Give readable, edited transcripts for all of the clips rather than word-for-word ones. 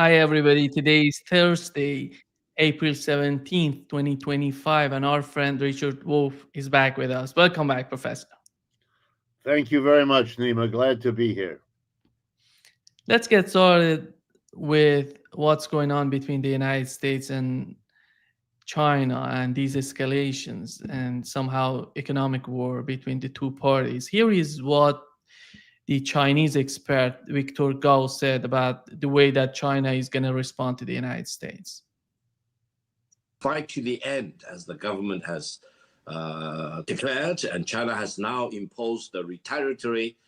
Hi, everybody. Today is Thursday, April 17th, 2025, and our friend Richard Wolff is back with us. Welcome back, Professor. Thank you very much, Nima. Glad to be here. Let's get started with what's going on between the United States and China and these escalations and somehow economic war between the two parties. Here is what the Chinese expert Victor Gao said about the way that China is going to respond to the United States. Fight to the end, as the government has declared, and China has now imposed the retaliatory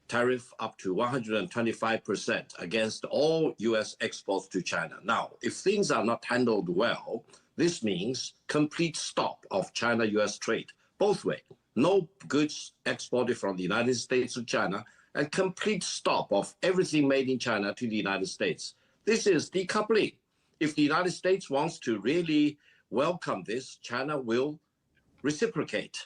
tariff up to 125% against all U.S. exports to China. Now, if things are not handled well, this means complete stop of China-U.S. trade, both ways. No goods exported from the United States to China, and complete stop of everything made in China to the United States. This is decoupling. If the United States wants to really welcome this, China will reciprocate,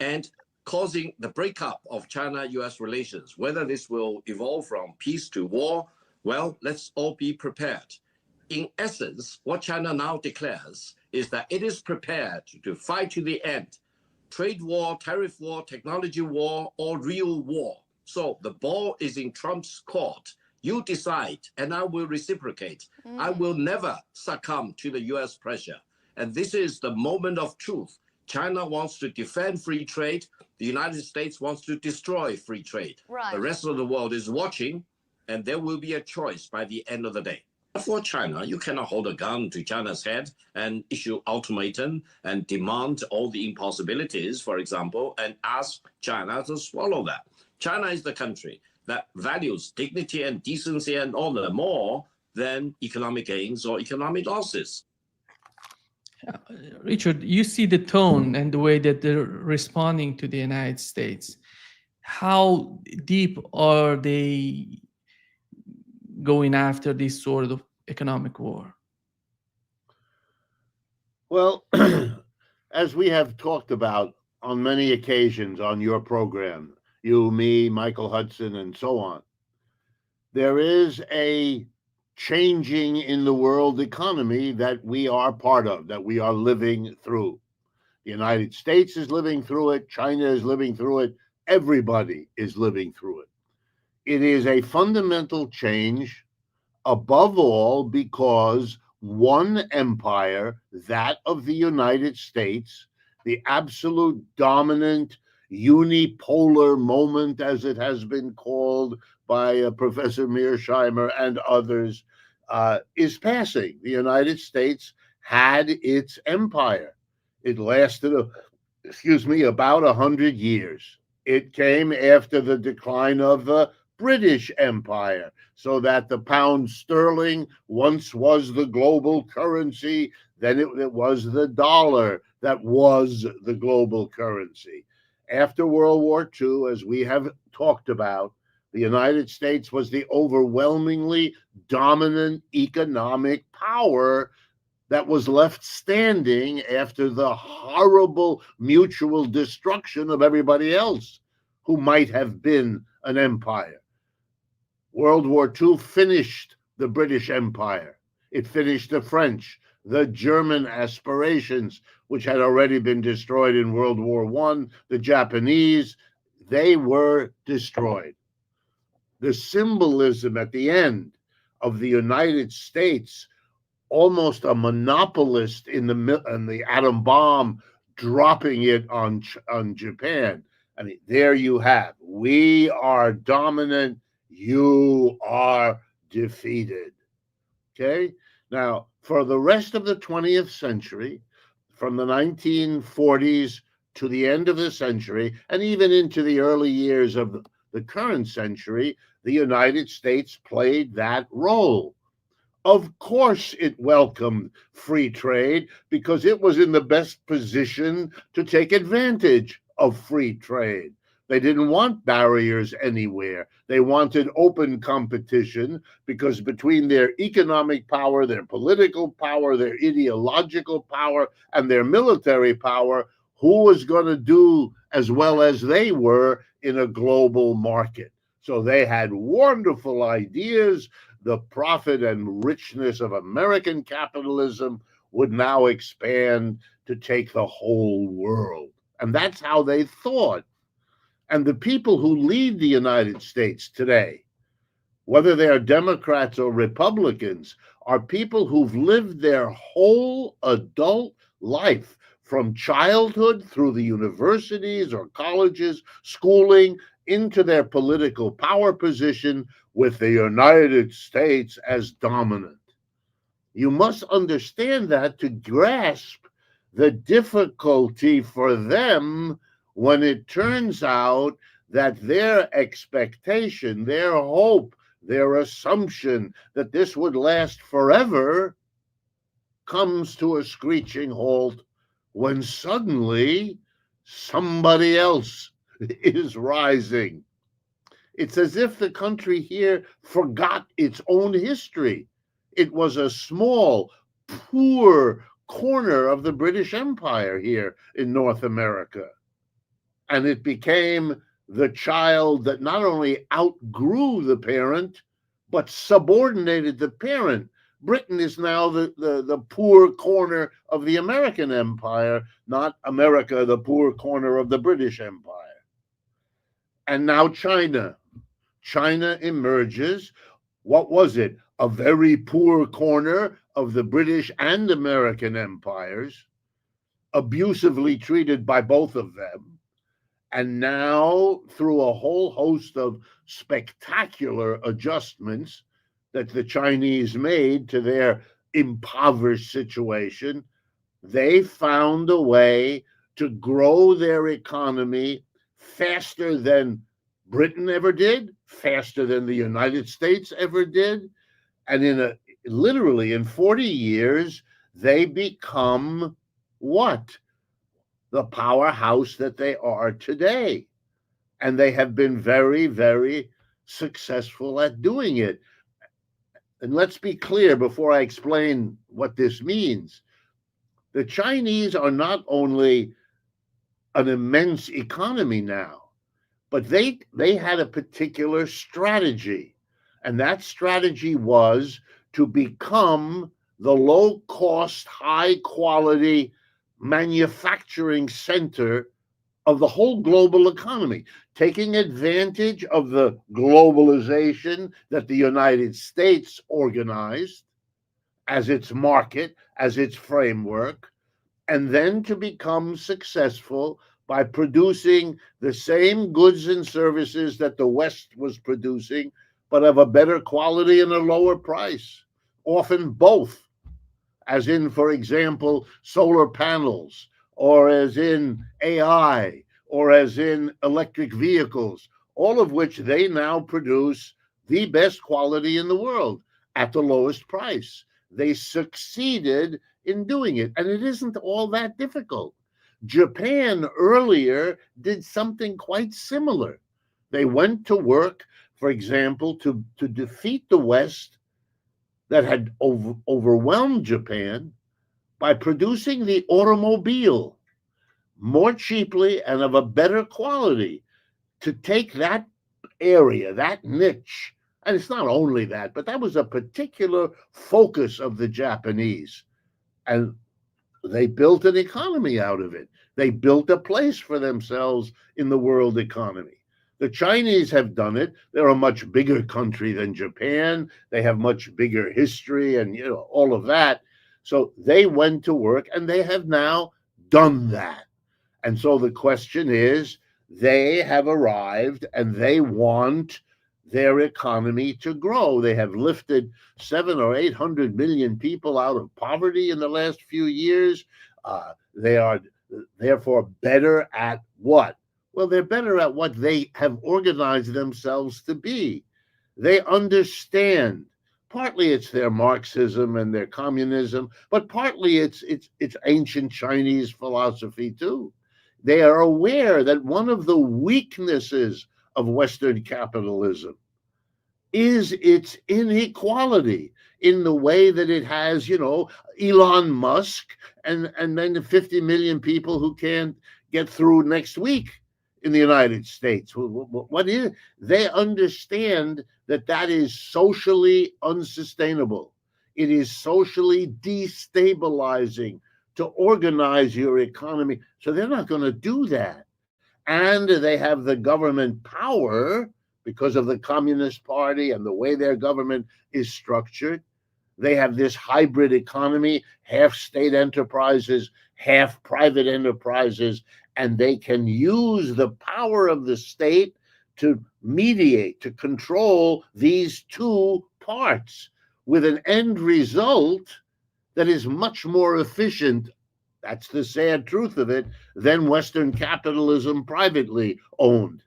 and causing the breakup of China-US relations. Whether this will evolve from peace to war, well, let's all be prepared. In essence, what China now declares is that it is prepared to fight to the end. Trade war, tariff war, technology war, or real war. So the ball is in Trump's court. You decide, and I will reciprocate. I will never succumb to the US pressure. And this is the moment of truth. China wants to defend free trade. The United States wants to destroy free trade. Right. The rest of the world is watching, and there will be a choice by the end of the day. For China, you cannot hold a gun to China's head and issue ultimatum and demand all the impossibilities, for example, and ask China to swallow that. China is the country that values dignity and decency and honor more than economic gains or economic losses. Richard, you see the tone and the way that they're responding to the United States. How deep are they going after this sort of economic war? Well, as we have talked about on many occasions on your program, you, me, Michael Hudson, and so on, there is a changing in the world economy that we are part of, that we are living through. The United States is living through it. China is living through it. Everybody is living through it. It is a fundamental change, above all, because one empire, that of the United States, the absolute dominant unipolar moment, as it has been called by Professor Mearsheimer and others, is passing. The United States had its empire. It lasted, about 100 years. It came after the decline of the British Empire, so that the pound sterling once was the global currency, then it was the dollar that was the global currency. After World War II, as we have talked about, the United States was the overwhelmingly dominant economic power that was left standing after the horrible mutual destruction of everybody else who might have been an empire. World War II finished the British Empire. It finished the French, the German aspirations, which had already been destroyed in World War I, the Japanese, they were destroyed. The symbolism at the end of the United States, almost a monopolist in the atom bomb, dropping it on Japan. I mean, there you have. We are dominant. You are defeated. Okay? Now, for the rest of the 20th century, from the 1940s to the end of the century, and even into the early years of the current century, the United States played that role. Of course, it welcomed free trade because it was in the best position to take advantage of free trade. They didn't want barriers anywhere. They wanted open competition because between their economic power, their political power, their ideological power, and their military power, who was going to do as well as they were in a global market? So they had wonderful ideas. The profit and richness of American capitalism would now expand to take the whole world. And that's how they thought. And the people who lead the United States today, whether they are Democrats or Republicans, are people who've lived their whole adult life from childhood through the universities or colleges, schooling, into their political power position with the United States as dominant. You must understand that to grasp the difficulty for them when it turns out that their expectation, their hope, their assumption that this would last forever comes to a screeching halt when suddenly somebody else is rising. It's as if the country here forgot its own history. It was a small, poor corner of the British Empire here in North America. And it became the child that not only outgrew the parent, but subordinated the parent. Britain is now the poor corner of the American empire, not America, the poor corner of the British Empire. And now China. China emerges. What was it? A very poor corner of the British and American empires, abusively treated by both of them. And now, through a whole host of spectacular adjustments that the Chinese made to their impoverished situation, they found a way to grow their economy faster than Britain ever did, faster than the United States ever did. And literally in 40 years, they become what? The powerhouse that they are today. And they have been very, very successful at doing it. And let's be clear before I explain what this means. The Chinese are not only an immense economy now, but they had a particular strategy. And that strategy was to become the low-cost, high-quality manufacturing center of the whole global economy, taking advantage of the globalization that the United States organized as its market, as its framework, and then to become successful by producing the same goods and services that the West was producing, but of a better quality and a lower price, often both, as in, for example, solar panels, or as in AI, or as in electric vehicles, all of which they now produce the best quality in the world at the lowest price. They succeeded in doing it, and it isn't all that difficult. Japan earlier did something quite similar. They went to work, for example, to defeat the West that had overwhelmed Japan by producing the automobile more cheaply and of a better quality, to take that area, that niche. And it's not only that, but that was a particular focus of the Japanese. And they built an economy out of it. They built a place for themselves in the world economy. The Chinese have done it. They're a much bigger country than Japan. They have much bigger history and all of that. So they went to work and they have now done that. And so the question is, they have arrived and they want their economy to grow. They have lifted 700 or 800 million people out of poverty in the last few years. They are therefore better at what? Well, they're better at what they have organized themselves to be. They understand. Partly it's their Marxism and their communism, but partly it's ancient Chinese philosophy too. They are aware that one of the weaknesses of Western capitalism is its inequality in the way that it has, Elon Musk and then the 50 million people who can't get through next week in the United States. What is, they understand that that is socially unsustainable. It is socially destabilizing to organize your economy. So they're not going to do that. And they have the government power because of the Communist Party and the way their government is structured. They have this hybrid economy, half state enterprises, half private enterprises, and they can use the power of the state to mediate, to control these two parts with an end result that is much more efficient. That's the sad truth of it, than Western capitalism privately owned.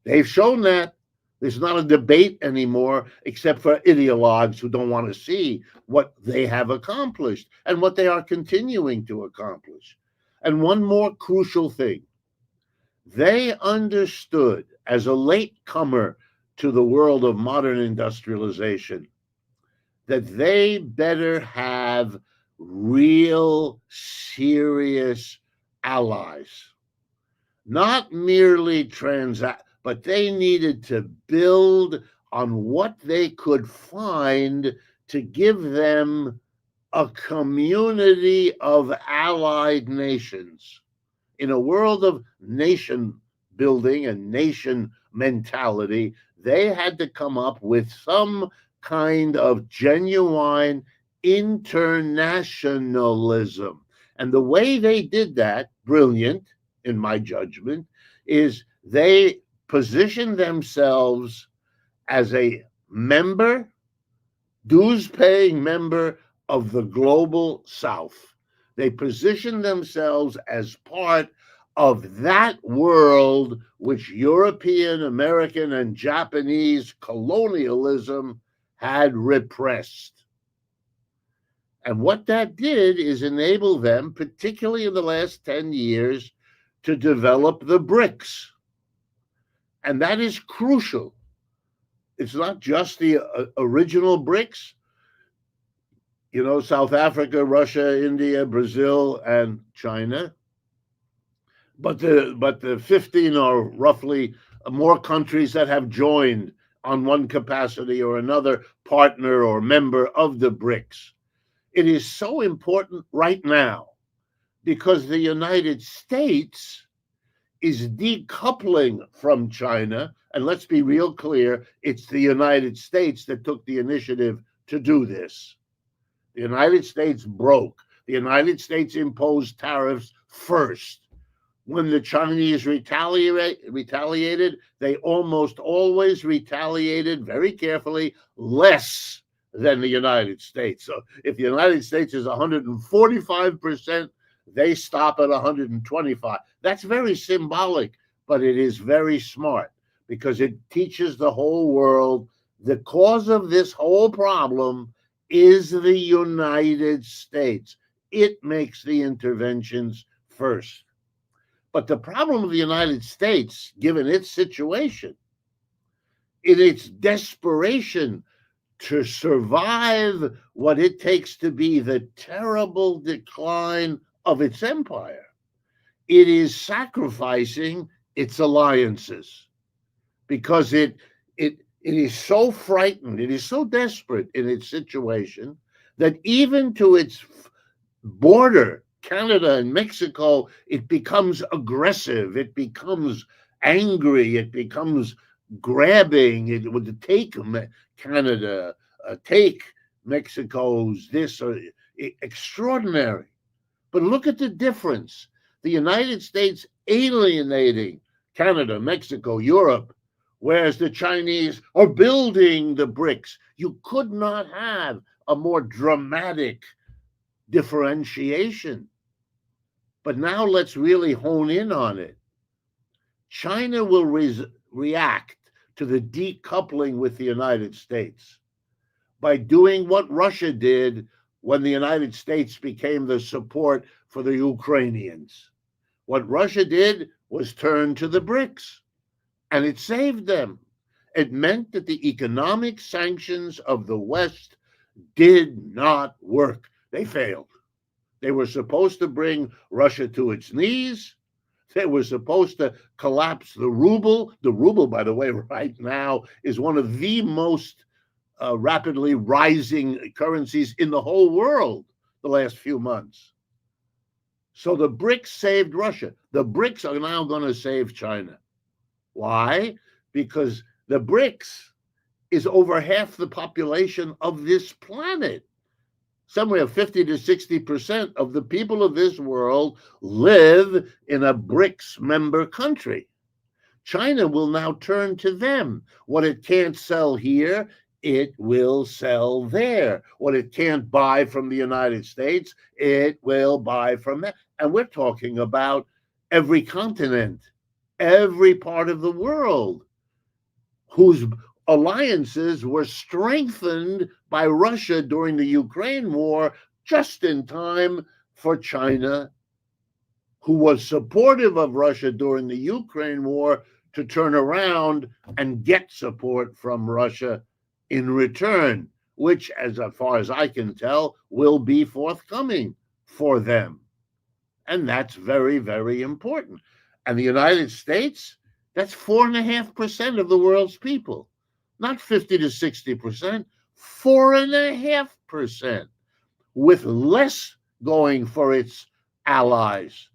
They've shown that. There's not a debate anymore, except for ideologues who don't want to see what they have accomplished and what they are continuing to accomplish. And one more crucial thing, they understood as a latecomer to the world of modern industrialization that they better have real, serious allies, not merely but they needed to build on what they could find to give them a community of allied nations. In a world of nation building and nation mentality, they had to come up with some kind of genuine internationalism. And the way they did that, brilliant in my judgment, is they positioned themselves as a member, dues-paying member of the global South. They positioned themselves as part of that world which European, American, and Japanese colonialism had repressed. And what that did is enable them, particularly in the last 10 years, to develop the BRICS. And that is crucial. It's not just the original BRICS, South Africa, Russia, India, Brazil, and China, but the 15 or roughly more countries that have joined on one capacity or another, partner or member of the BRICS. It is so important right now because the United States is decoupling from China. And let's be real clear, it's the United States that took the initiative to do this. The United States broke. The United States imposed tariffs first. When the Chinese retaliated, they almost always retaliated very carefully less than the United States. So if the United States is 145%, they stop at 125. That's very symbolic, but it is very smart because it teaches the whole world the cause of this whole problem is the United States. It makes the interventions first. But the problem of the United States, given its situation, in its desperation to survive what it takes to be the terrible decline of its empire, it is sacrificing its alliances because it is so frightened, it is so desperate in its situation that even to its border, Canada and Mexico, it becomes aggressive, it becomes angry, it becomes grabbing. It would take Canada, take Mexico's this, or extraordinary. But look at the difference. The United States alienating Canada, Mexico, Europe, whereas the Chinese are building the BRICS. You could not have a more dramatic differentiation. But now let's really hone in on it. China will react to the decoupling with the United States by doing what Russia did when the United States became the support for the Ukrainians. What Russia did was turn to the BRICS, and it saved them. It meant that the economic sanctions of the West did not work. They failed. They were supposed to bring Russia to its knees. They were supposed to collapse the ruble. The ruble, by the way, right now is one of the most rapidly rising currencies in the whole world the last few months. So the BRICS saved Russia. The BRICS are now going to save China. Why? Because the BRICS is over half the population of this planet. Somewhere 50 to 60% of the people of this world live in a BRICS member country. China will now turn to them. What it can't sell here, it will sell there. What it can't buy from the United States, it will buy from them. And we're talking about every continent, every part of the world whose alliances were strengthened by Russia during the Ukraine war just in time for China, who was supportive of Russia during the Ukraine war, to turn around and get support from Russia in return, which, as far as I can tell, will be forthcoming for them. And that's very, very important. And the United States, that's 4.5% of the world's people, not 50 to 60%, 4.5%, with less going for its allies.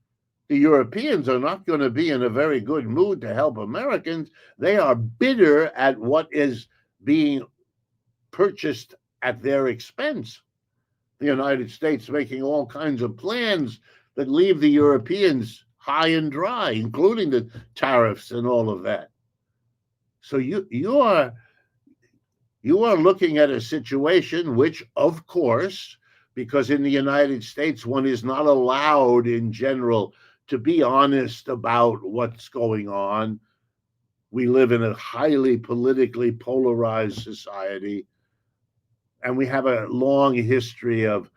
The Europeans are not going to be in a very good mood to help Americans. They are bitter at what is being purchased at their expense. The United States making all kinds of plans that leave the Europeans high and dry, including the tariffs and all of that. So you are looking at a situation which, of course, because in the United States, one is not allowed in general to be honest about what's going on. We live in a highly politically polarized society, and we have a long history of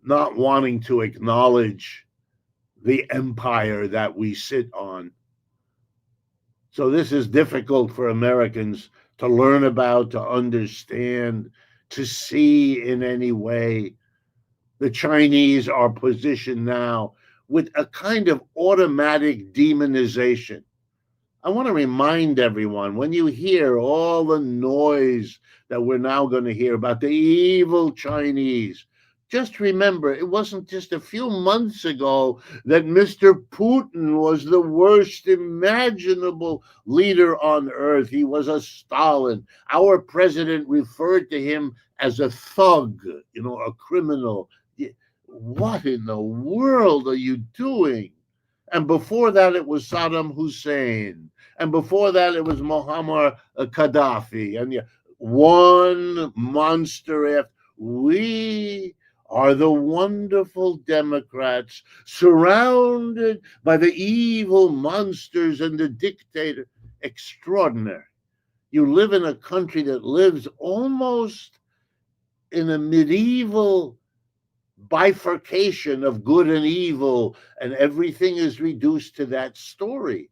not wanting to acknowledge the empire that we sit on. So this is difficult for Americans to learn about, to understand, to see in any way. The Chinese are positioned now with a kind of automatic demonization. I want to remind everyone, when you hear all the noise that we're now going to hear about the evil Chinese, just remember, it wasn't just a few months ago that Mr. Putin was the worst imaginable leader on earth. He was a Stalin. Our president referred to him as a thug, a criminal. What in the world are you doing? And before that, it was Saddam Hussein. And before that, it was Muammar Gaddafi. And one monster after. We are the wonderful Democrats surrounded by the evil monsters and the dictator. Extraordinary. You live in a country that lives almost in a medieval bifurcation of good and evil, and everything is reduced to that story.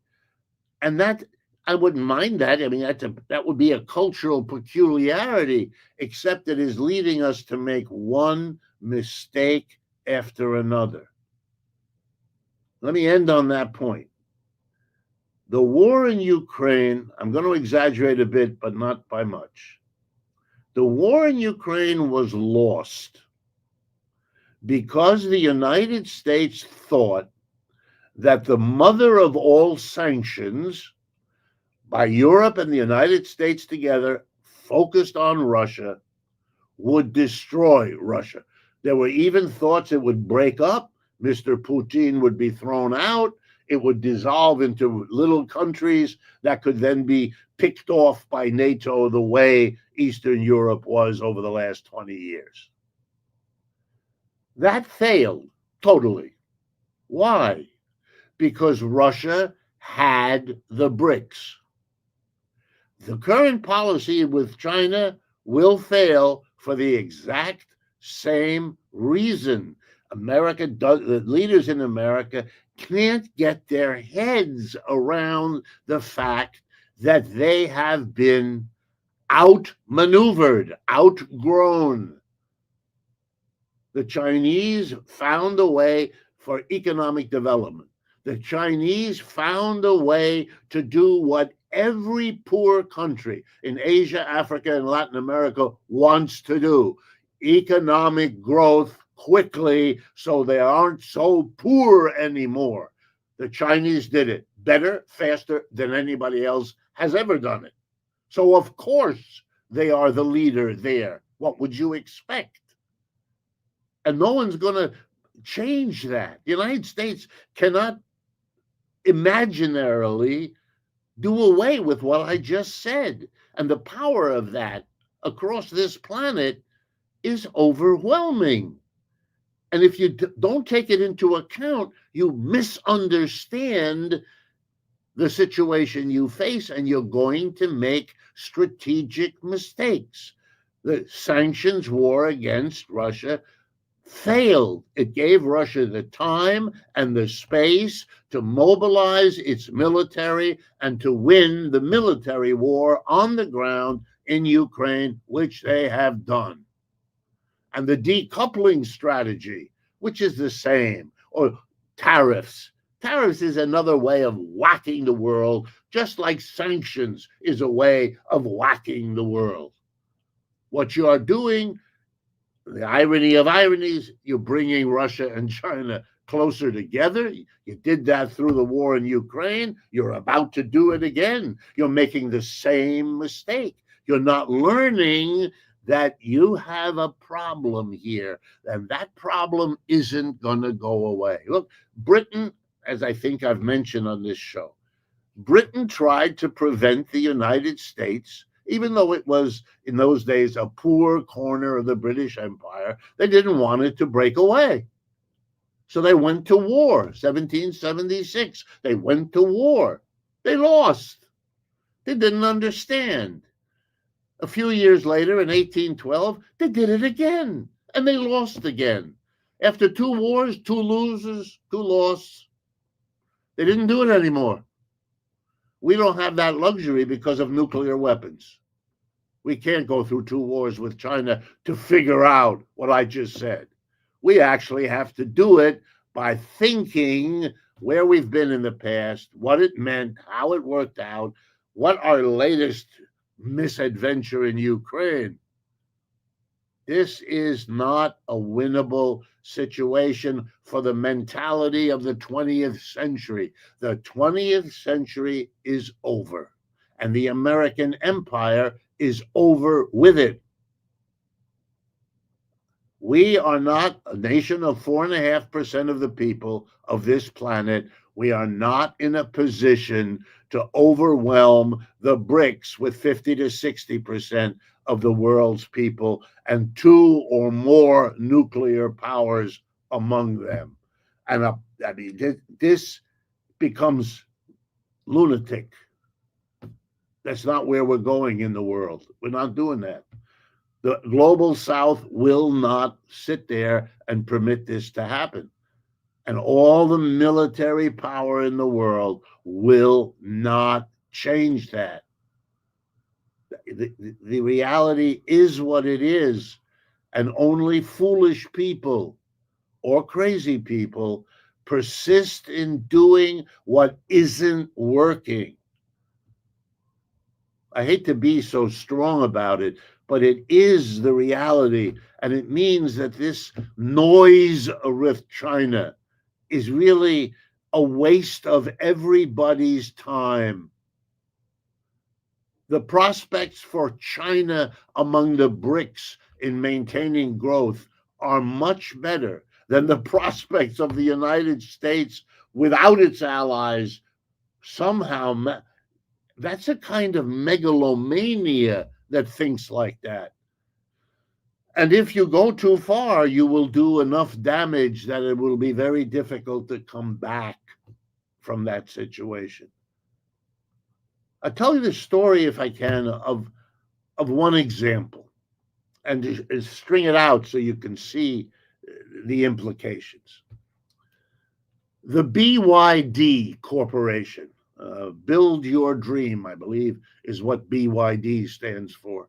And that, I wouldn't mind that. I mean, that would be a cultural peculiarity, except it is leading us to make one mistake after another. Let me end on that point. The war in Ukraine, I'm going to exaggerate a bit, but not by much. The war in Ukraine was lost because the United States thought that the mother of all sanctions, by Europe and the United States together, focused on Russia, would destroy Russia. There were even thoughts it would break up. Mr. Putin would be thrown out. It would dissolve into little countries that could then be picked off by NATO the way Eastern Europe was over the last 20 years. That failed totally. Why? Because Russia had the BRICS. The current policy with China will fail for the exact same reason. The leaders in America can't get their heads around the fact that they have been outmaneuvered, outgrown. The Chinese found a way for economic development. The Chinese found a way to do what every poor country in Asia, Africa, and Latin America wants to do: economic growth quickly so they aren't so poor anymore. The Chinese did it better, faster than anybody else has ever done it. So, of course, they are the leader there. What would you expect? And no one's going to change that. The United States cannot imaginarily do away with what I just said. And the power of that across this planet is overwhelming. And if you don't take it into account, you misunderstand the situation you face, and you're going to make strategic mistakes. The sanctions war against Russia failed. It gave Russia the time and the space to mobilize its military and to win the military war on the ground in Ukraine, which they have done. And the decoupling strategy, which is the same, or tariffs. Tariffs is another way of whacking the world, just like sanctions is a way of whacking the world. What you are doing, the irony of ironies, you're bringing Russia and China closer together. You did that through the war in Ukraine. You're about to do it again. You're making the same mistake. You're not learning that you have a problem here, and that problem isn't going to go away. Look, Britain, as I think I've mentioned on this show, Britain tried to prevent the United States, even though it was in those days a poor corner of the British Empire. They didn't want it to break away. So they went to war, 1776. They went to war. They lost. They didn't understand. A few years later, in 1812, they did it again, and they lost again. After 2 wars, 2 losers, 2 losses, they didn't do it anymore. We don't have that luxury because of nuclear weapons. We can't go through 2 wars with China to figure out what I just said. We actually have to do it by thinking where we've been in the past, what it meant, how it worked out, what our latest misadventure in Ukraine. This is not a winnable situation for the mentality of the 20th century. The 20th century is over, and the American empire is over with it. We are not a nation of 4.5% of the people of this planet. We are not in a position to overwhelm the BRICS with 50 to 60% of the world's people and 2 or more nuclear powers among them. And I mean, this becomes lunatic. That's not where we're going in the world. We're not doing that. The global South will not sit there and permit this to happen. And all the military power in the world will not change that. The reality is what it is, and only foolish people or crazy people persist in doing what isn't working. I hate to be so strong about it, but it is the reality, and it means that this noise with China is really a waste of everybody's time. The prospects for China among the BRICS in maintaining growth are much better than the prospects of the United States without its allies. Somehow, that's a kind of megalomania that thinks like that. And if you go too far, you will do enough damage that it will be very difficult to come back from that situation. I'll tell you the story, if I can, of one example, and to string it out so you can see the implications. The BYD Corporation, Build Your Dream, I believe, is what BYD stands for.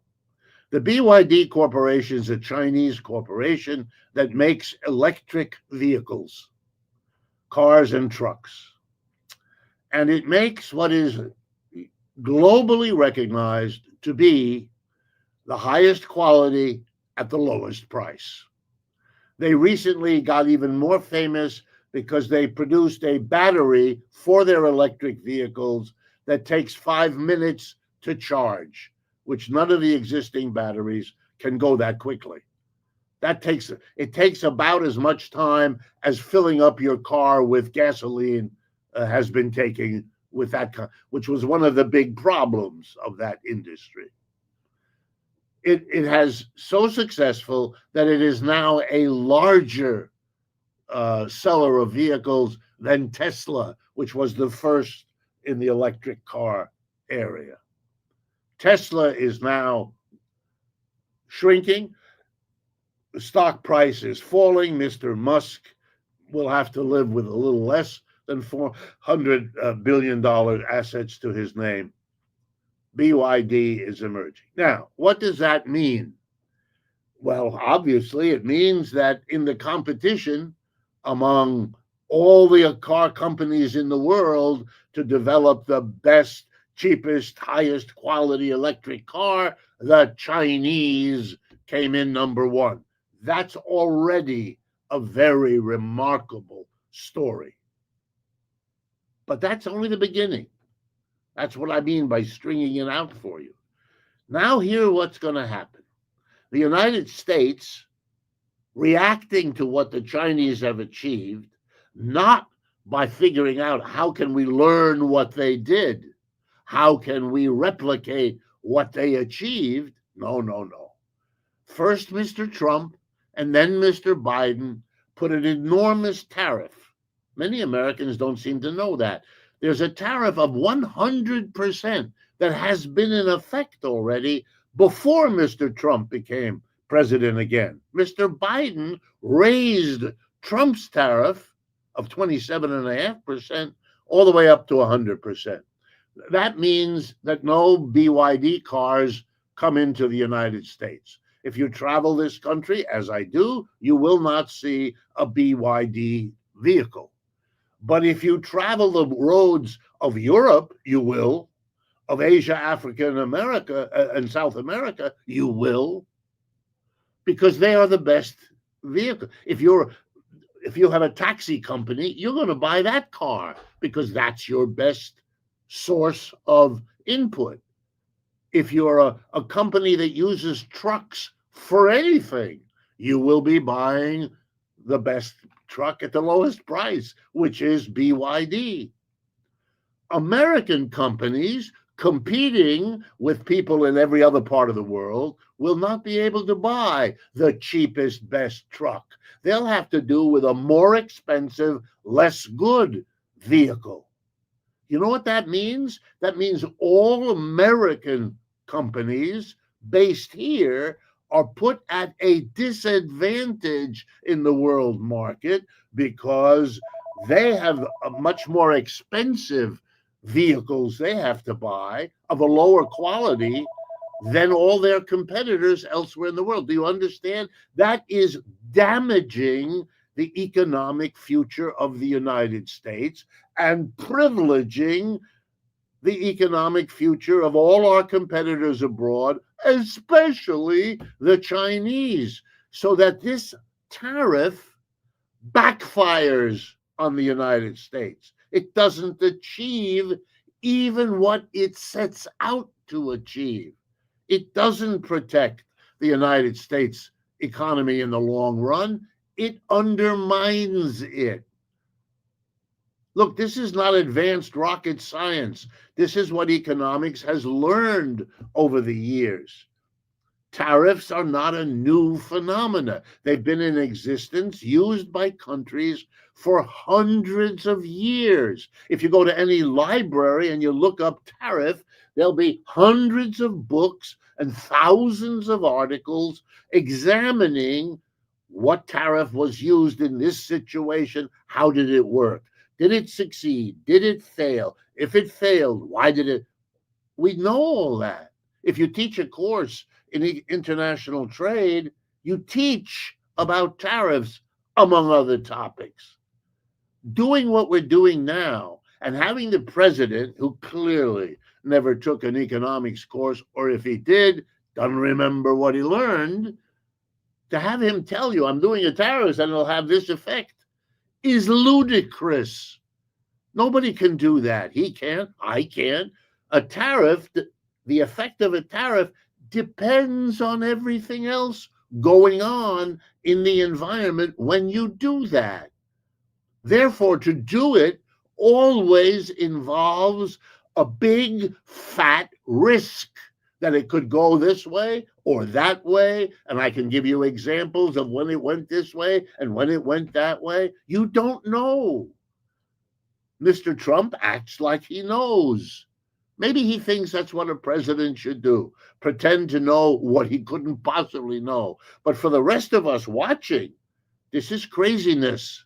The BYD Corporation is a Chinese corporation that makes electric vehicles, cars and trucks. And it makes what is globally recognized to be the highest quality at the lowest price. They recently got even more famous because they produced a battery for their electric vehicles that takes 5 minutes to charge, which none of the existing batteries can go that quickly. It takes about as much time as filling up your car with gasoline has been taking with that, which was one of the big problems of that industry. It has so successful that it is now a larger seller of vehicles than Tesla, which was the first in the electric car area. Tesla is now shrinking. The stock price is falling. Mr. Musk will have to live with a little less than $400 billion assets to his name. BYD is emerging. Now, what does that mean? Well, obviously, it means that in the competition among all the car companies in the world to develop the best, cheapest, highest quality electric car, the Chinese came in number one. That's already a very remarkable story. But that's only the beginning. That's what I mean by stringing it out for you. Now, hear what's going to happen. The United States, reacting to what the Chinese have achieved, not by figuring out how can we learn what they did, how can we replicate what they achieved. No. First, Mr. Trump and then Mr. Biden put an enormous tariff. Many Americans don't seem to know that. There's a tariff of 100% that has been in effect already before Mr. Trump became president again. Mr. Biden raised Trump's tariff of 27.5% all the way up to 100%. That means that no BYD cars come into the United States. If you travel this country, as I do, you will not see a BYD vehicle. But if you travel the roads of Europe, you will. Of Asia, Africa, and America and South America, you will, because they are the best vehicle. If you have a taxi company, you're going to buy that car because that's your best source of input. If you're a company that uses trucks for anything, you will be buying the best truck at the lowest price, which is BYD. American companies competing with people in every other part of the world will not be able to buy the cheapest, best truck. They'll have to do with a more expensive, less good vehicle. You know what that means? That means all American companies based here are put at a disadvantage in the world market because they have a much more expensive vehicles they have to buy of a lower quality than all their competitors elsewhere in the world. Do you understand? That is damaging the economic future of the United States and privileging the economic future of all our competitors abroad, especially the Chinese, so that this tariff backfires on the United States. It doesn't achieve even what it sets out to achieve. It doesn't protect the United States economy in the long run. It undermines it. Look, this is not advanced rocket science. This is what economics has learned over the years. Tariffs are not a new phenomena. They've been in existence, used by countries for hundreds of years. If you go to any library and you look up tariff, there'll be hundreds of books and thousands of articles examining what tariff was used in this situation. How did it work? Did it succeed? Did it fail? If it failed, why did it? We know all that. If you teach a course in international trade, you teach about tariffs, among other topics. Doing what we're doing now And having the president, who clearly never took an economics course, or if he did, doesn't remember what he learned, to have him tell you, I'm doing a tariff and it'll have this effect, is ludicrous. Nobody can do that. He can't. I can't. A tariff, the effect of a tariff depends on everything else going on in the environment when you do that. Therefore, to do it always involves a big fat risk that it could go this way or that way. And I can give you examples of when it went this way and when it went that way. You don't know. Mr. Trump acts like he knows. Maybe he thinks that's what a president should do, pretend to know what he couldn't possibly know. But for the rest of us watching, this is craziness.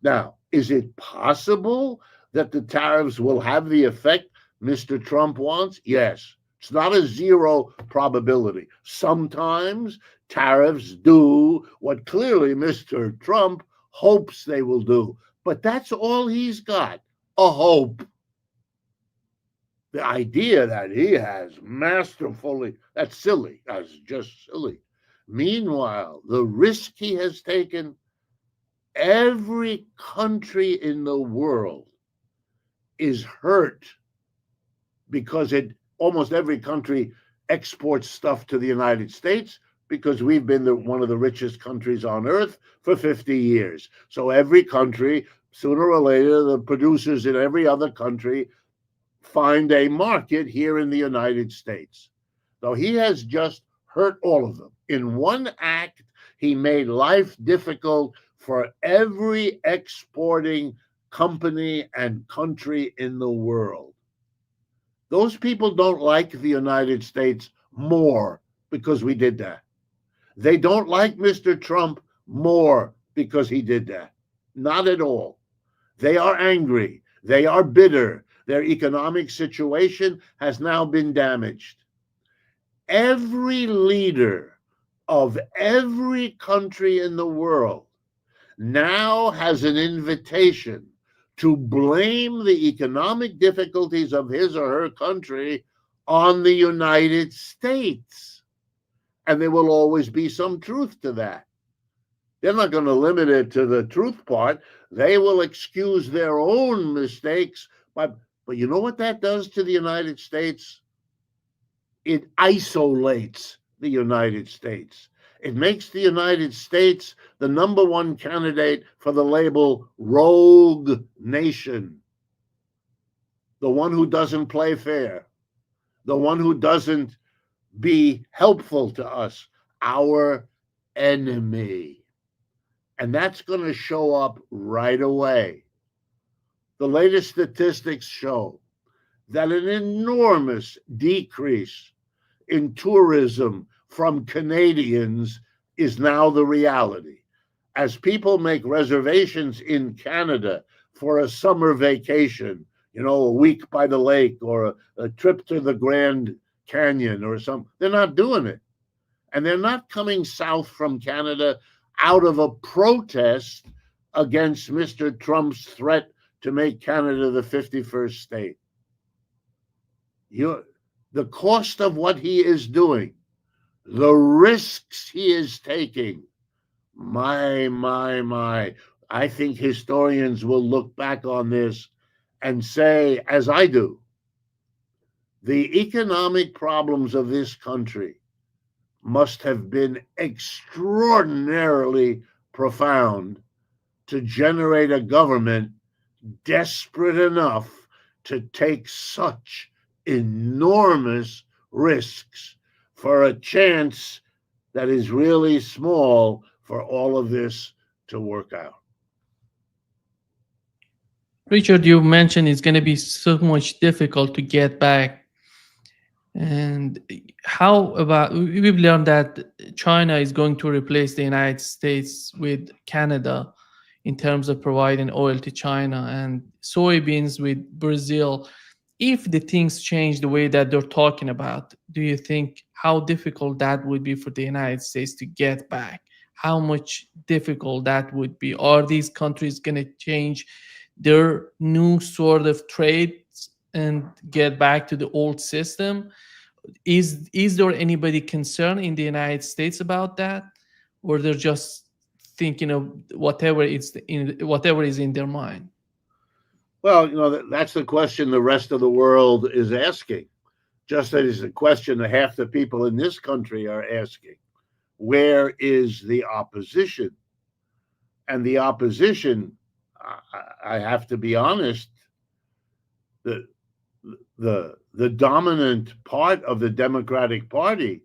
Now, is it possible that the tariffs will have the effect Mr. Trump wants? Yes. It's not a zero probability. Sometimes tariffs do what clearly Mr. Trump hopes they will do. But that's all he's got, a hope. The idea that he has masterfully, that's silly. That's just silly. Meanwhile, the risk he has taken, every country in the world is hurt because almost every country exports stuff to the United States because we've been one of the richest countries on earth for 50 years. So every country, sooner or later, the producers in every other country find a market here in the United States. So he has just hurt all of them. In one act, he made life difficult for every exporting company and country in the world. Those people don't like the United States more because we did that. They don't like Mr. Trump more because he did that. Not at all. They are angry. They are bitter. Their economic situation has now been damaged. Every leader of every country in the world now has an invitation to blame the economic difficulties of his or her country on the United States. And there will always be some truth to that. They're not going to limit it to the truth part. They will excuse their own mistakes. But you know what that does to the United States? It isolates the United States. It makes the United States the number one candidate for the label rogue nation. The one who doesn't play fair. The one who doesn't be helpful to us, our enemy. And that's going to show up right away. The latest statistics show that an enormous decrease in tourism from Canadians is now the reality. As people make reservations in Canada for a summer vacation, a week by the lake or a trip to the Grand Canyon or something, they're not doing it. And they're not coming south from Canada out of a protest against Mr. Trump's threat to make Canada the 51st state. The cost of what he is doing, the risks he is taking, my. I think historians will look back on this and say, as I do, the economic problems of this country must have been extraordinarily profound to generate a government desperate enough to take such enormous risks for a chance that is really small for all of this to work out. Richard, you mentioned it's going to be so much difficult to get back. And how about, we've learned that China is going to replace the United States with Canada in terms of providing oil to China, and soybeans with Brazil. If the things change the way that they're talking about, do you think how difficult that would be for the United States to get back? How much difficult that would be? Are these countries going to change their new sort of trades and get back to the old system? Is there anybody concerned in the United States about that, or they're just thinking of whatever is in their mind? Well, that's the question the rest of the world is asking, just as is the question that half the people in this country are asking. Where is the opposition? And the opposition, I have to be honest, the dominant part of the Democratic Party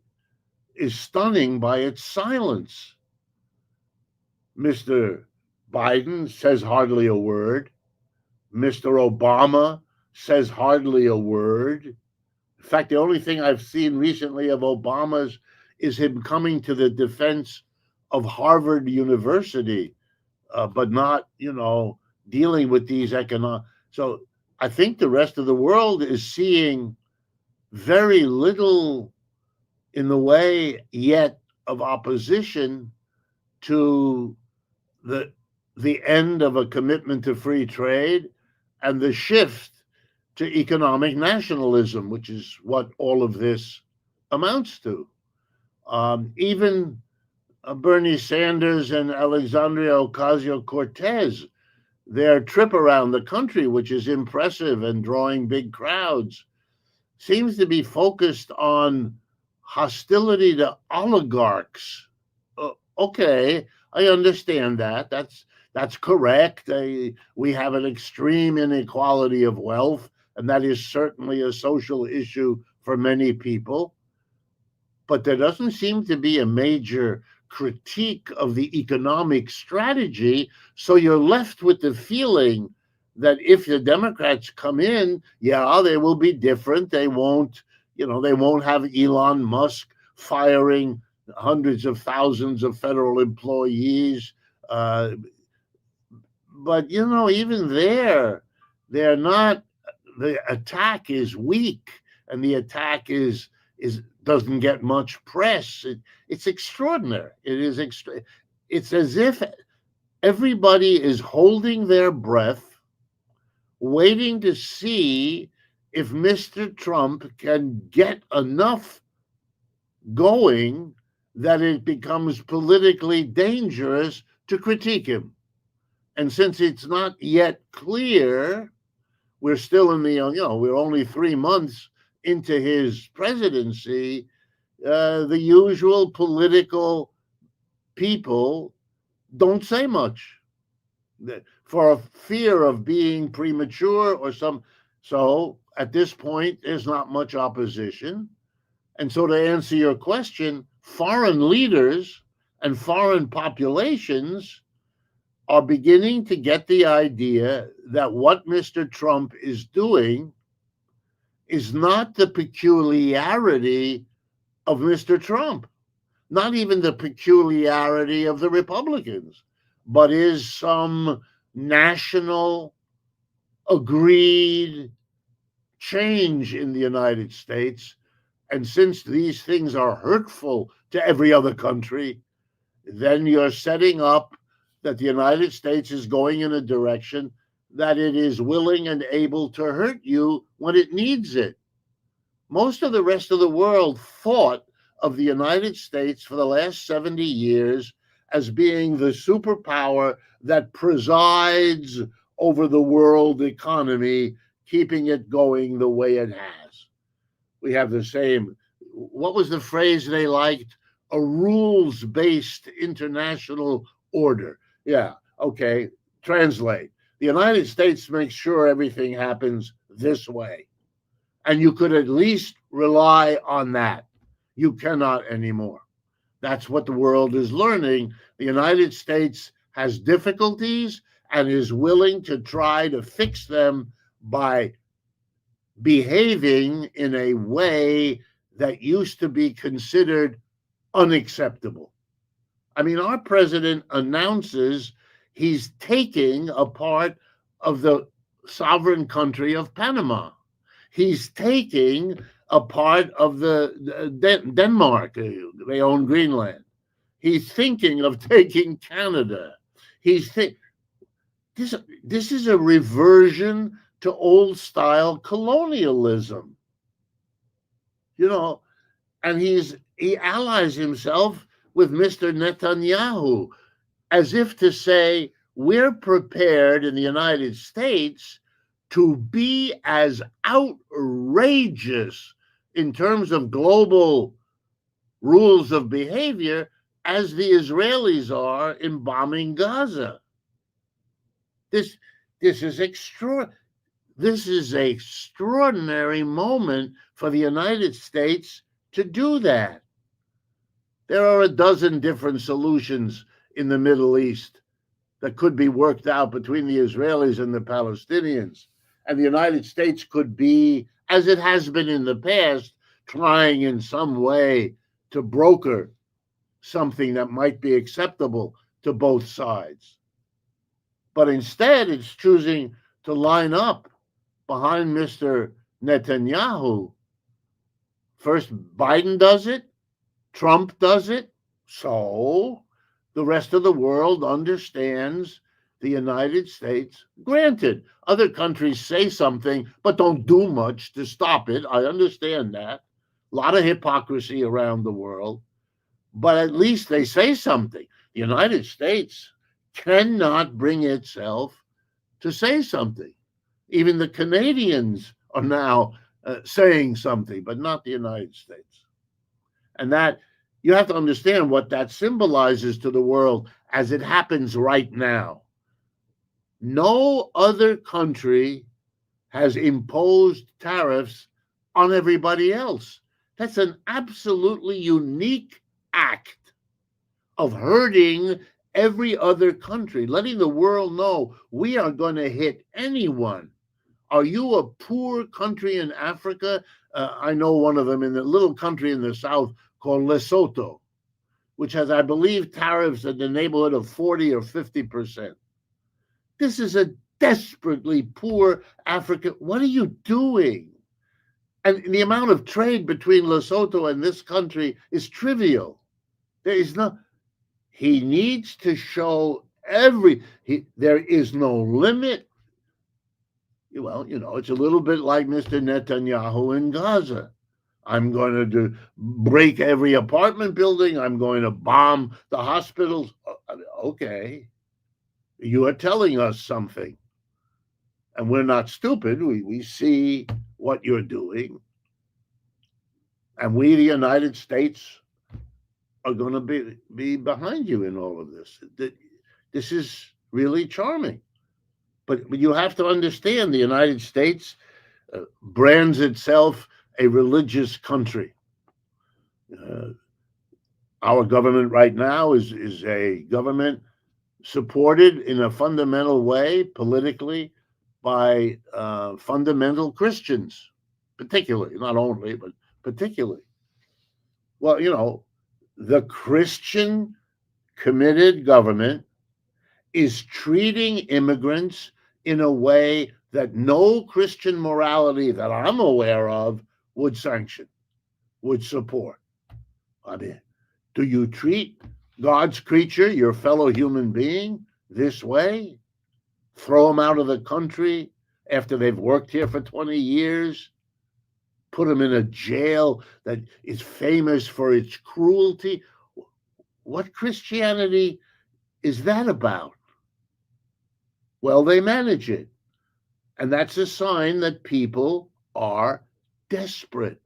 is stunning by its silence. Mr. Biden says hardly a word. Mr. Obama says hardly a word. In fact, the only thing I've seen recently of Obama's is him coming to the defense of Harvard University, but not, dealing with these economic. So I think the rest of the world is seeing very little in the way yet of opposition to the end of a commitment to free trade and the shift to economic nationalism, which is what all of this amounts to. Even Bernie Sanders and Alexandria Ocasio-Cortez, their trip around the country, which is impressive and drawing big crowds, seems to be focused on hostility to oligarchs. Okay, I understand that. That's correct. We have an extreme inequality of wealth, and that is certainly a social issue for many people. But there doesn't seem to be a major critique of the economic strategy. So you're left with the feeling that if the Democrats come in, yeah, they will be different. They won't have Elon Musk firing hundreds of thousands of federal employees. But, even there, they're not, the attack is weak, and the attack doesn't get much press. It's extraordinary. It's as if everybody is holding their breath, waiting to see if Mr. Trump can get enough going that it becomes politically dangerous to critique him. And since it's not yet clear, we're still in we're only 3 months into his presidency, the usual political people don't say much for fear of being premature or some. So at this point, there's not much opposition. And so to answer your question, foreign leaders and foreign populations are beginning to get the idea that what Mr. Trump is doing is not the peculiarity of Mr. Trump, not even the peculiarity of the Republicans, but is some national agreed change in the United States. And since these things are hurtful to every other country, then you're setting up that the United States is going in a direction that it is willing and able to hurt you when it needs it. Most of the rest of the world thought of the United States for the last 70 years as being the superpower that presides over the world economy, keeping it going the way it has. We have the same, what was the phrase they liked? A rules-based international order. Yeah, okay, translate. The United States makes sure everything happens this way. And you could at least rely on that. You cannot anymore. That's what the world is learning. The United States has difficulties and is willing to try to fix them by behaving in a way that used to be considered unacceptable. I mean, our president announces he's taking a part of the sovereign country of Panama. He's taking a part of the Denmark. They own Greenland. He's thinking of taking Canada. This is a reversion to old style colonialism. And he allies himself with Mr. Netanyahu, as if to say, we're prepared in the United States to be as outrageous in terms of global rules of behavior as the Israelis are in bombing Gaza. This is extraordinary. This is an extraordinary moment for the United States to do that. There are a dozen different solutions in the Middle East that could be worked out between the Israelis and the Palestinians. And the United States could be, as it has been in the past, trying in some way to broker something that might be acceptable to both sides. But instead, it's choosing to line up behind Mr. Netanyahu. First, Biden does it, Trump does it, so the rest of the world understands the United States. Granted, other countries say something, but don't do much to stop it. I understand that. A lot of hypocrisy around the world, but at least they say something. The United States cannot bring itself to say something. Even the Canadians are now saying something, but not the United States. And that, you have to understand what that symbolizes to the world as it happens right now. No other country has imposed tariffs on everybody else. That's an absolutely unique act of hurting every other country, letting the world know we are going to hit anyone. Are you a poor country in Africa? I know one of them in the little country in the south called Lesotho, which has, I believe, tariffs in the neighborhood of 40 or 50%. This is a desperately poor Africa. What are you doing? And the amount of trade between Lesotho and this country is trivial. There is no. He needs to show there is no limit. Well, it's a little bit like Mr. Netanyahu in Gaza. I'm going to break every apartment building. I'm going to bomb the hospitals. Okay. You are telling us something. And we're not stupid. We see what you're doing. And we, the United States, are going to be behind you in all of this. This is really charming. But you have to understand the United States brands itself a religious country. Our government right now is a government supported in a fundamental way politically by fundamental Christians, particularly, not only, but particularly. Well, the Christian committed government is treating immigrants in a way that no Christian morality that I'm aware of would sanction, would support. I mean, do you treat God's creature, your fellow human being, this way? Throw them out of the country after they've worked here for 20 years? Put them in a jail that is famous for its cruelty? What Christianity is that about? Well, they manage it. And that's a sign that people are desperate.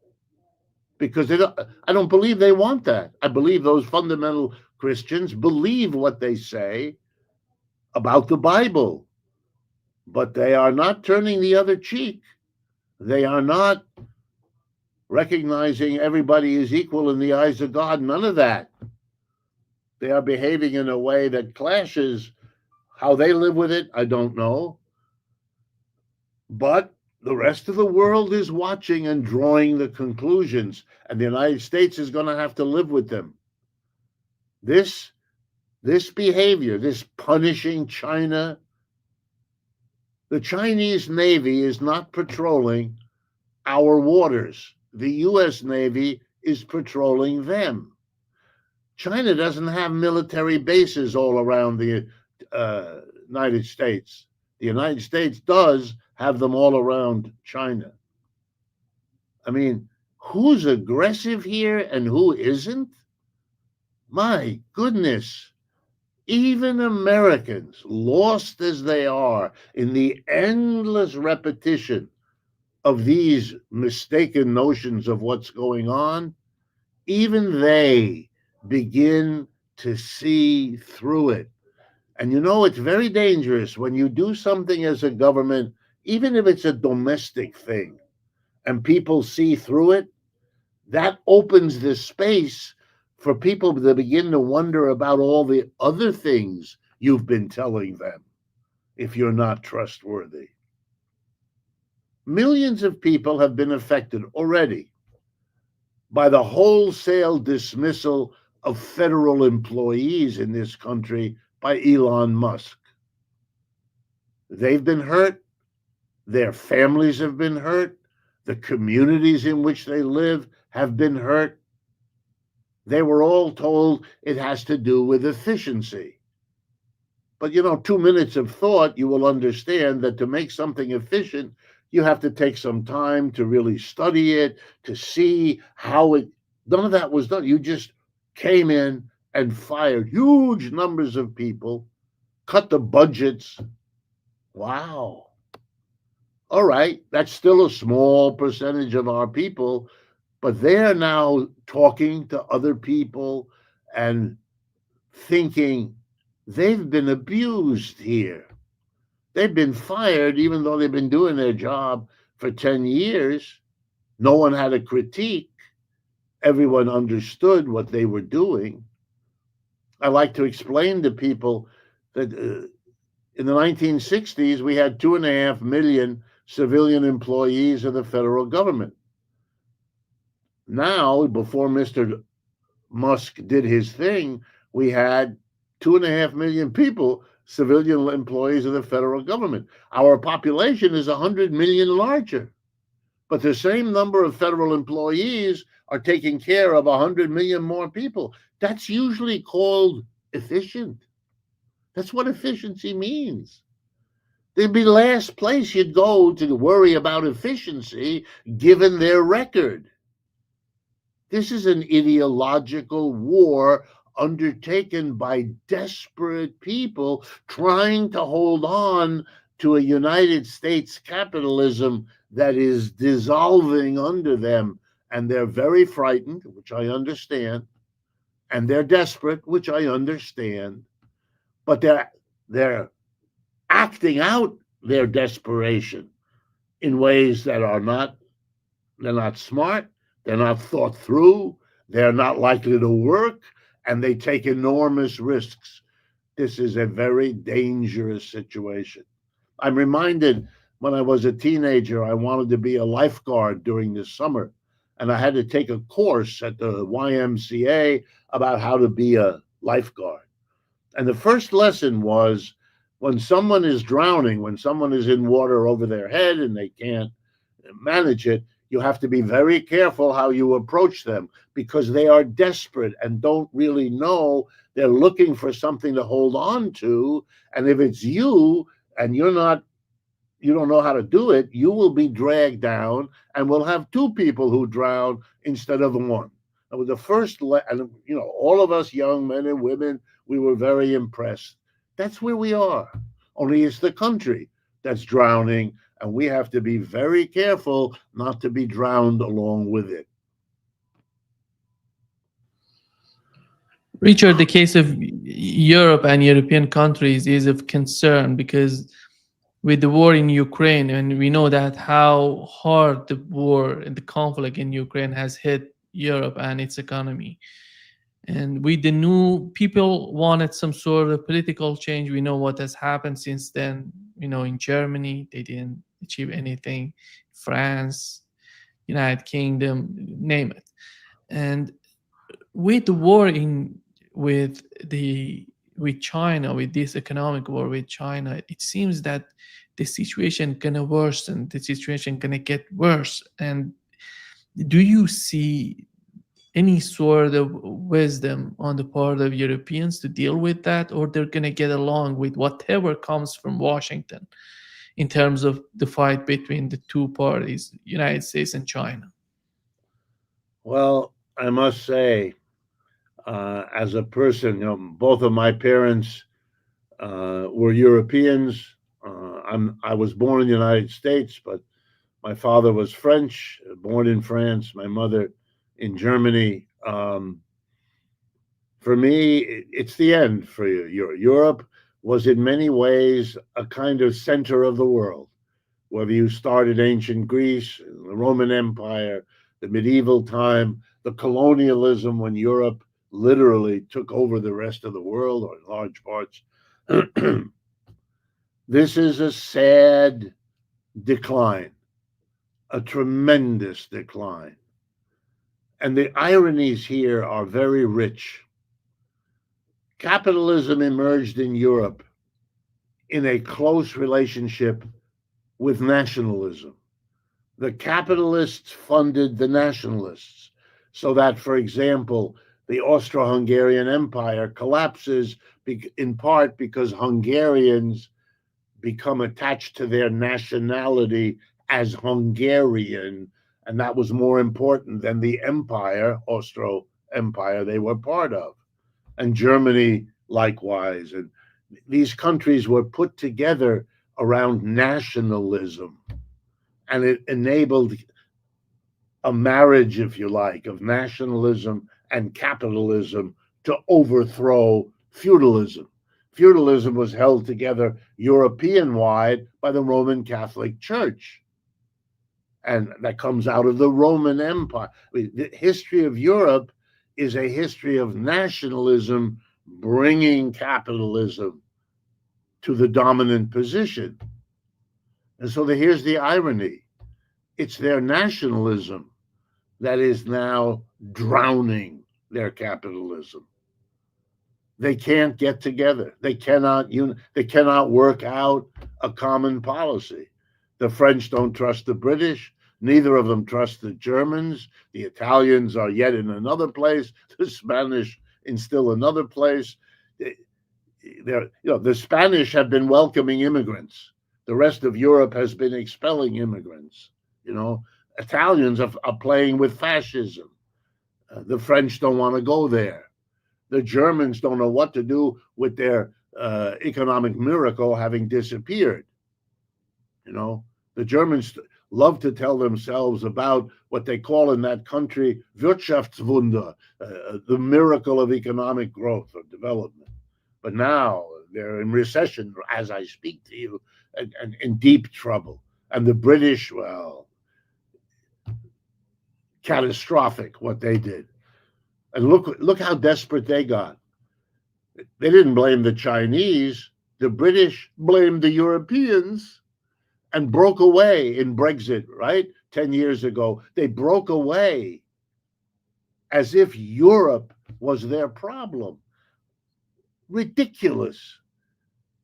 Because I don't believe they want that. I believe those fundamental Christians believe what they say about the Bible. But they are not turning the other cheek. They are not recognizing everybody is equal in the eyes of God. None of that. They are behaving in a way that clashes. How they live with it, I don't know. But the rest of the world is watching and drawing the conclusions, and the United States is going to have to live with them. This behavior, this punishing China, the Chinese Navy is not patrolling our waters. The U.S. Navy is patrolling them. China doesn't have military bases all around the United States. The United States does have them all around China. I mean, who's aggressive here and who isn't? My goodness. Even Americans, lost as they are in the endless repetition of these mistaken notions of what's going on, even they begin to see through it. And you know, it's very dangerous when you do something as a government, even if it's a domestic thing, and people see through it, that opens the space for people to begin to wonder about all the other things you've been telling them if you're not trustworthy. Millions of people have been affected already by the wholesale dismissal of federal employees in this country by Elon Musk. They've been hurt, their families have been hurt, the communities in which they live have been hurt. They were all told it has to do with efficiency. But 2 minutes of thought, you will understand that to make something efficient, you have to take some time to really study it, to see how it, none of that was done. You just came in and fired huge numbers of people, cut the budgets. Wow. All right, that's still a small percentage of our people, but they're now talking to other people and thinking they've been abused here. They've been fired even though they've been doing their job for 10 years. No one had a critique. Everyone understood what they were doing. I like to explain to people that in the 1960s, we had 2.5 million civilian employees of the federal government. Now, before Mr. Musk did his thing, we had 2.5 million people, civilian employees of the federal government. Our population is 100 million larger, but the same number of federal employees are taking care of 100 million more people. That's usually called efficient. That's what efficiency means. They'd be last place you'd go to worry about efficiency given their record. This is an ideological war undertaken by desperate people trying to hold on to a United States capitalism that is dissolving under them. And they're very frightened, which I understand. And they're desperate, which I understand. But they're acting out their desperation in ways that they're not smart, they're not thought through, they're not likely to work, and they take enormous risks. This is a very dangerous situation. I'm reminded when I was a teenager, I wanted to be a lifeguard during the summer, and I had to take a course at the YMCA about how to be a lifeguard. And the first lesson was when someone is drowning, when someone is in water over their head and they can't manage it, you have to be very careful how you approach them because they are desperate and don't really know. They're looking for something to hold on to. And if it's you and you don't know how to do it, you will be dragged down and we'll have two people who drown instead of one. That was the first, and all of us young men and women, we were very impressed. That's where we are. Only it's the country that's drowning, and we have to be very careful not to be drowned along with it. Richard, the case of Europe and European countries is of concern because with the war in Ukraine, and we know that how hard the war and the conflict in Ukraine has hit Europe and its economy. And with the new people wanted some sort of political change. We know what has happened since then. In Germany, they didn't achieve anything. France, United Kingdom, name it. And with the war with China, with this economic war with China, it seems that the situation gonna worsen. The situation gonna get worse. And do you see any sort of wisdom on the part of Europeans to deal with that, or they're going to get along with whatever comes from Washington in terms of the fight between the two parties, United States and China? Well, I must say, as a person, both of my parents were Europeans. I was born in the United States, but my father was French, born in France. My mother in Germany. For me, it's the end for you. Europe was in many ways a kind of center of the world. Whether you started ancient Greece, the Roman Empire, the medieval time, the colonialism when Europe literally took over the rest of the world or in large parts. This is a sad decline, a tremendous decline. And the ironies here are very rich. Capitalism emerged in Europe in a close relationship with nationalism. The capitalists funded the nationalists, so that, for example, the Austro-Hungarian Empire collapses in part because Hungarians become attached to their nationality as Hungarian, and that was more important than the empire, Austro Empire, they were part of. And Germany likewise. And these countries were put together around nationalism, and it enabled a marriage, if you like, of nationalism and capitalism to overthrow feudalism. Feudalism was held together European-wide by the Roman Catholic Church, and that comes out of the Roman Empire. The history of Europe is a history of nationalism bringing capitalism to the dominant position. And so here's the irony. It's their nationalism that is now drowning their capitalism. They can't get together. They cannot work out a common policy. The French don't trust the British. Neither of them trust the Germans. The Italians are yet in another place. The Spanish in still another place. The Spanish have been welcoming immigrants. The rest of Europe has been expelling immigrants. Italians are playing with fascism. The French don't want to go there. The Germans don't know what to do with their economic miracle having disappeared. The Germans love to tell themselves about what they call in that country Wirtschaftswunder, the miracle of economic growth or development. But now they're in recession as I speak to you, and in deep trouble. And the British, well, catastrophic what they did. And look how desperate they got. They didn't blame the Chinese. The British blamed the Europeans and broke away in Brexit, right? 10 years ago. They broke away as if Europe was their problem. Ridiculous.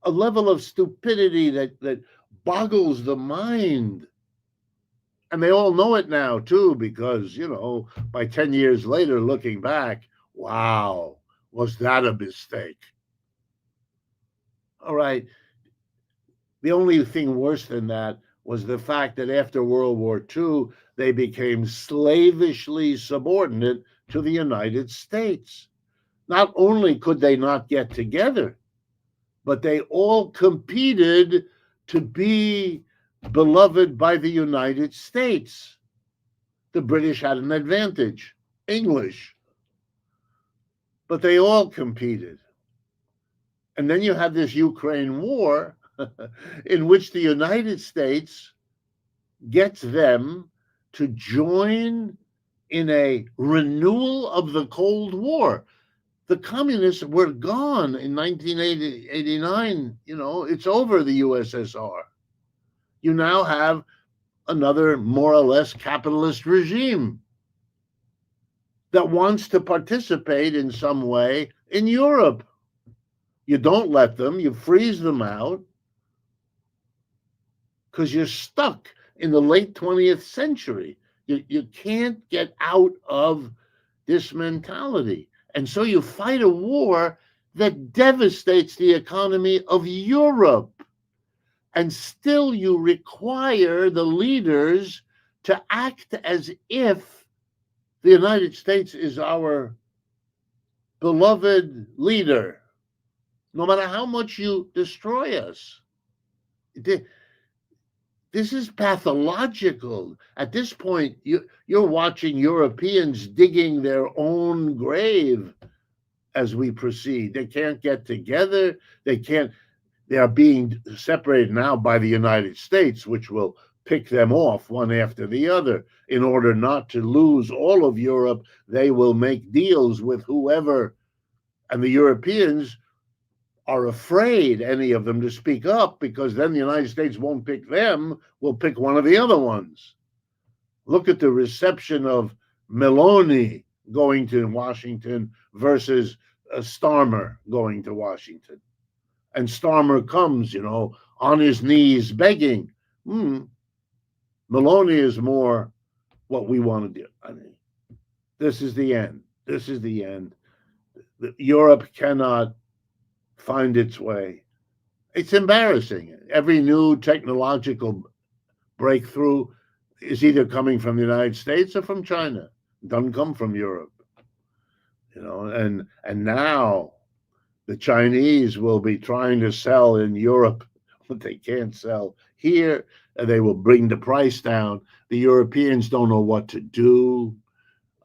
A level of stupidity that boggles the mind. And they all know it now, too, because, by 10 years later, looking back, wow, was that a mistake? All right. The only thing worse than that was the fact that after World War II, they became slavishly subordinate to the United States. Not only could they not get together, but they all competed to be beloved by the United States. The British had an advantage, English. But they all competed. And then you had this Ukraine war in which the United States gets them to join in a renewal of the Cold War. The communists were gone in 1989. It's over, the USSR. You now have another more or less capitalist regime that wants to participate in some way in Europe. You don't let them, you freeze them out because you're stuck in the late 20th century. You can't get out of this mentality. And so you fight a war that devastates the economy of Europe. And still you require the leaders to act as if the United States is our beloved leader, no matter how much you destroy us. This is pathological. At this point, you're watching Europeans digging their own grave as we proceed. They can't get together. They are being separated now by the United States, which will pick them off one after the other. In order not to lose all of Europe, they will make deals with whoever. And the Europeans are afraid, any of them, to speak up, because then the United States won't pick them, will pick one of the other ones. Look at the reception of Meloni going to Washington versus Starmer going to Washington. And Starmer comes, on his knees begging. Meloni is more what we want to do. I mean, this is the end. This is the end. Europe cannot find its way. It's embarrassing. Every new technological breakthrough is either coming from the United States or from China. It doesn't come from Europe. And now the Chinese will be trying to sell in Europe what they can't sell here, and they will bring the price down. The Europeans don't know what to do.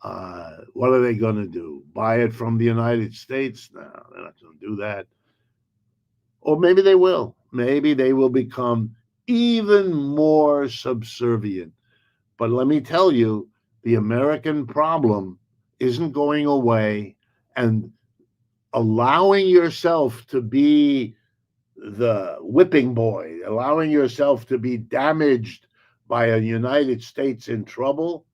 What are they going to do? Buy it from the United States? No, they're not going to do that. Or maybe they will. Maybe they will become even more subservient. But let me tell you, the American problem isn't going away, and allowing yourself to be the whipping boy, allowing yourself to be damaged by a United States in trouble,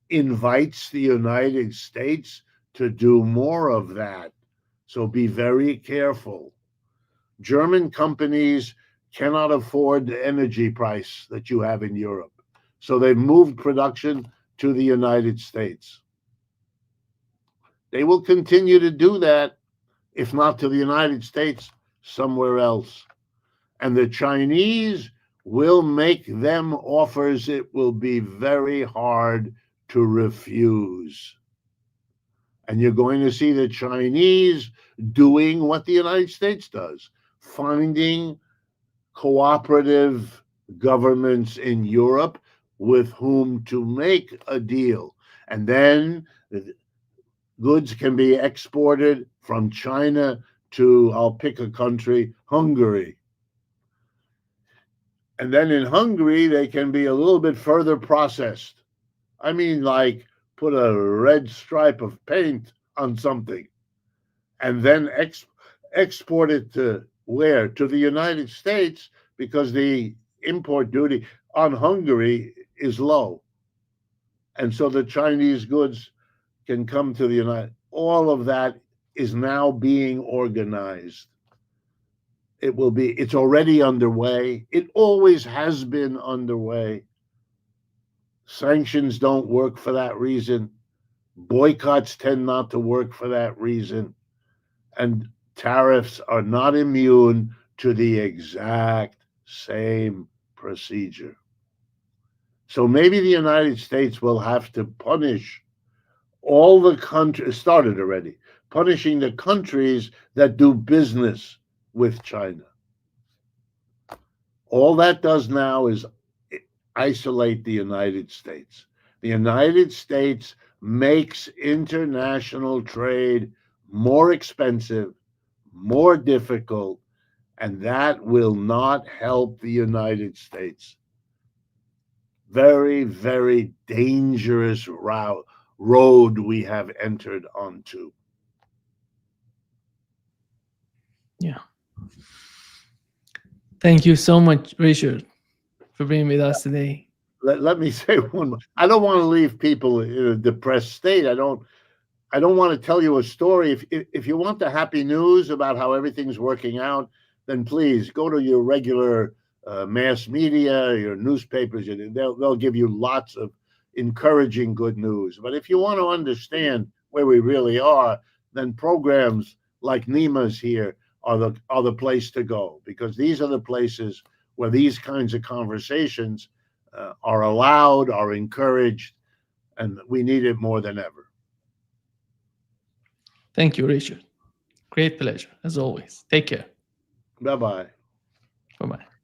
invites the United States to do more of that. So be very careful. German companies cannot afford the energy price that you have in Europe. So they've moved production to the United States. They will continue to do that, if not to the United States, somewhere else. And the Chinese will make them offers it will be very hard to refuse. And you're going to see the Chinese doing what the United States does, finding cooperative governments in Europe with whom to make a deal. And then goods can be exported from China to, I'll pick a country, Hungary. And then in Hungary, they can be a little bit further processed. I mean, like put a red stripe of paint on something and then export it to where? To the United States, because the import duty on Hungary is low. And so the Chinese goods can come to the United. All of that is now being organized. It's already underway. It always has been underway. Sanctions don't work for that reason. Boycotts tend not to work for that reason. And tariffs are not immune to the exact same procedure. So maybe the United States will have to punish all the countries, started already, punishing the countries that do business with China. All that does now is isolate the United States. The United States makes international trade more expensive, more difficult, and that will not help the United States. Very, very dangerous road we have entered onto. Yeah. Thank you so much, Richard, for being with us today. Let me say one more. I don't want to leave people in a depressed state. I don't want to tell you a story. If you want the happy news about how everything's working out, then please go to your regular mass media, your newspapers. They'll give you lots of encouraging good news. But if you want to understand where we really are, then programs like NEMA's here are the place to go, because these are the places where these kinds of conversations are allowed, are encouraged, and we need it more than ever. Thank you, Richard. Great pleasure, as always. Take care. Bye-bye. Bye-bye.